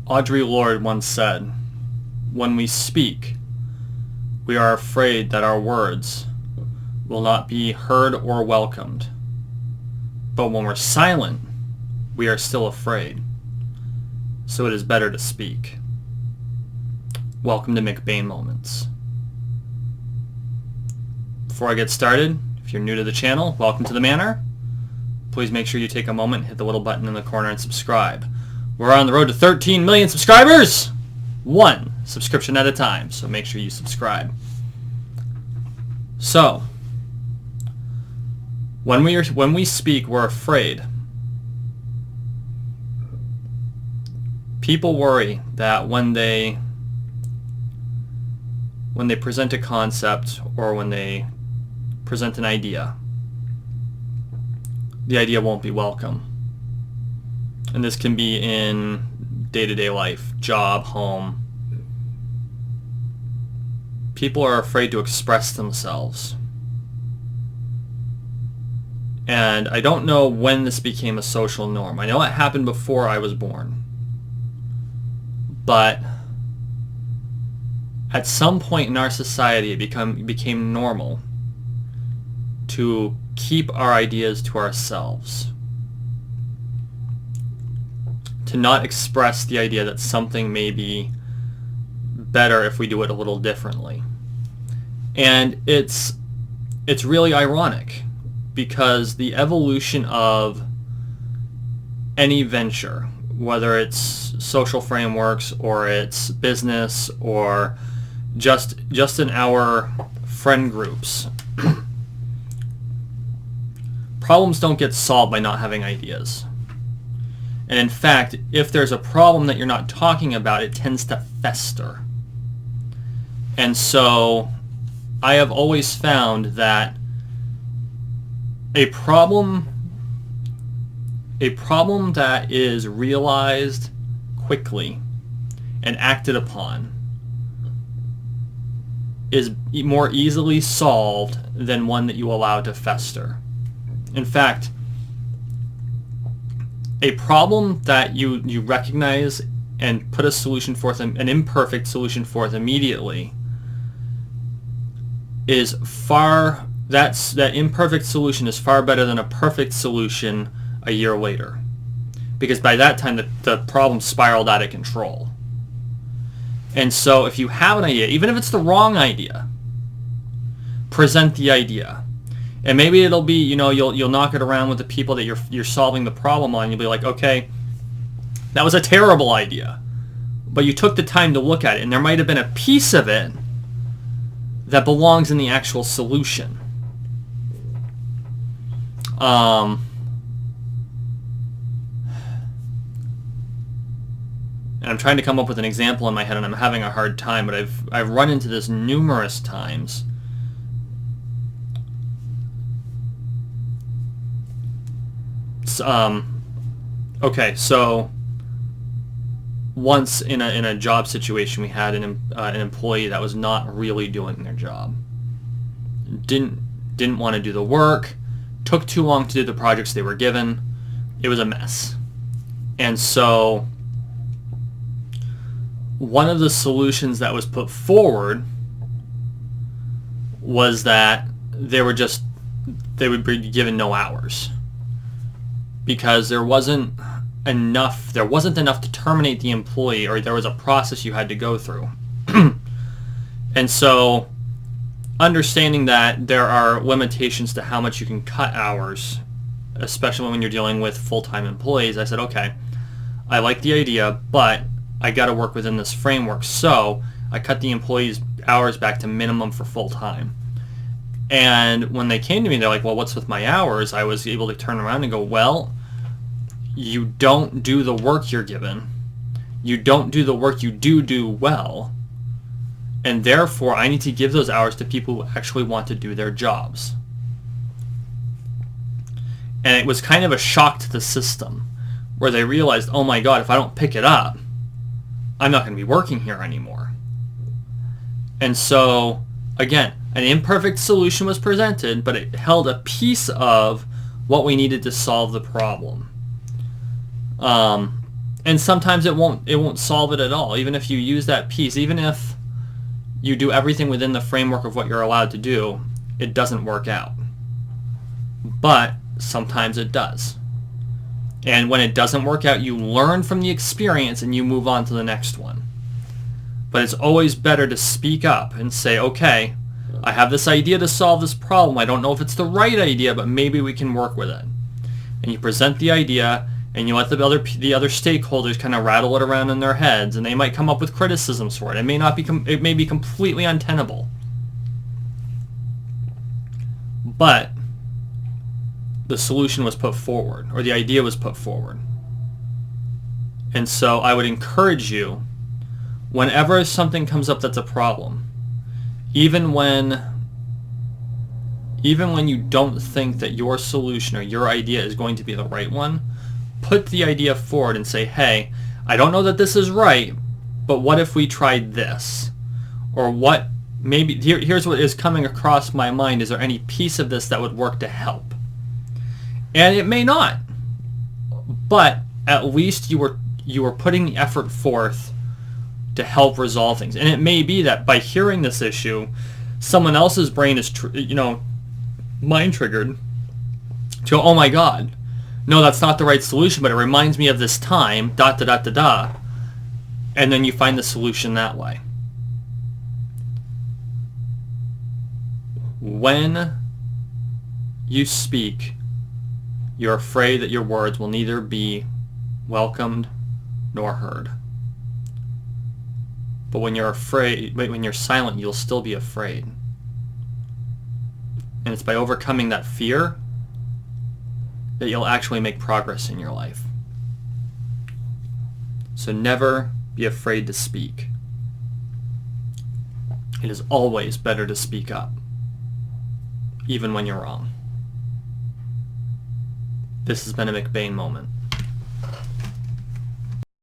Audre Lorde once said, "When we speak, we are afraid that our words will not be heard or welcomed. But when we're silent, we are still afraid. So it is better to speak." Welcome to McBain Moments. Before I get started, if you're new to the channel, welcome to the manor. Please make sure you take a moment, hit the little button in the corner, and subscribe. We're on the road to 13 million subscribers! One subscription at a time, so make sure you subscribe. So, when we speak, we're afraid. People worry that when they present a concept or when they present an idea, the idea won't be welcome. And this can be in day-to-day life, job, home. People are afraid to express themselves. And I don't know when this became a social norm. I know it happened before I was born. But at some point in our society, it became normal to keep our ideas to ourselves. To not express the idea that something may be better if we do it a little differently. And it's really ironic, because the evolution of any venture, whether it's social frameworks or it's business or just in our friend groups, problems don't get solved by not having ideas. And in fact, if there's a problem that you're not talking about, it tends to fester. And so I have always found that a problem that is realized quickly and acted upon is more easily solved than one that you allow to fester. In fact, a problem that you recognize and put a solution forth, an imperfect solution forth immediately, that imperfect solution is far better than a perfect solution a year later. Because by that time the problem spiraled out of control. And so if you have an idea, even if it's the wrong idea, present the idea. And maybe it'll be, you'll knock it around with the people that you're solving the problem on. You'll be like, okay, that was a terrible idea, but you took the time to look at it, and there might have been a piece of it that belongs in the actual solution. And I'm trying to come up with an example in my head, and I'm having a hard time, but I've run into this numerous times. Okay, so once in a job situation, we had an employee that was not really doing their job. Didn't want to do the work, took too long to do the projects they were given. It was a mess. And so one of the solutions that was put forward was that they would be given no hours, because there wasn't enough to terminate the employee, or there was a process you had to go through. And so, understanding that there are limitations to how much you can cut hours, especially when you're dealing with full-time employees, I said, okay, I like the idea, but I got to work within this framework. So I cut the employees' hours back to minimum for full-time. And when they came to me, they're like, well, what's with my hours? I was able to turn around and go, well, you don't do the work you're given. You don't do the work you do well. And therefore, I need to give those hours to people who actually want to do their jobs. And it was kind of a shock to the system, where they realized, oh my God, if I don't pick it up, I'm not going to be working here anymore. And so, again, an imperfect solution was presented, but it held a piece of what we needed to solve the problem. And And sometimes it won't solve it at all. Even if you use that piece, even if you do everything within the framework of what you're allowed to do, it doesn't work out. But sometimes it does. And when it doesn't work out, you learn from the experience and you move on to the next one. But it's always better to speak up and say, okay, I have this idea to solve this problem. I don't know if it's the right idea, but maybe we can work with it. And you present the idea, and you let the other stakeholders kind of rattle it around in their heads, and they might come up with criticisms for it. It may be completely untenable. But the solution was put forward, or the idea was put forward. And so I would encourage you, whenever something comes up that's a problem, even when you don't think that your solution or your idea is going to be the right one, put the idea forward and say, hey, I don't know that this is right, but what if we tried this? Or what, maybe, here's what is coming across my mind. Is there any piece of this that would work to help? And it may not, but at least you were putting the effort forth to help resolve things. And it may be that by hearing this issue, someone else's brain is, mind triggered to go, oh my God, no, that's not the right solution, but it reminds me of this time, ... And then you find the solution that way. When you speak, you're afraid that your words will neither be welcomed nor heard. But when you're silent, you'll still be afraid. And it's by overcoming that fear that you'll actually make progress in your life. So never be afraid to speak. It is always better to speak up, even when you're wrong. This has been a McBain moment.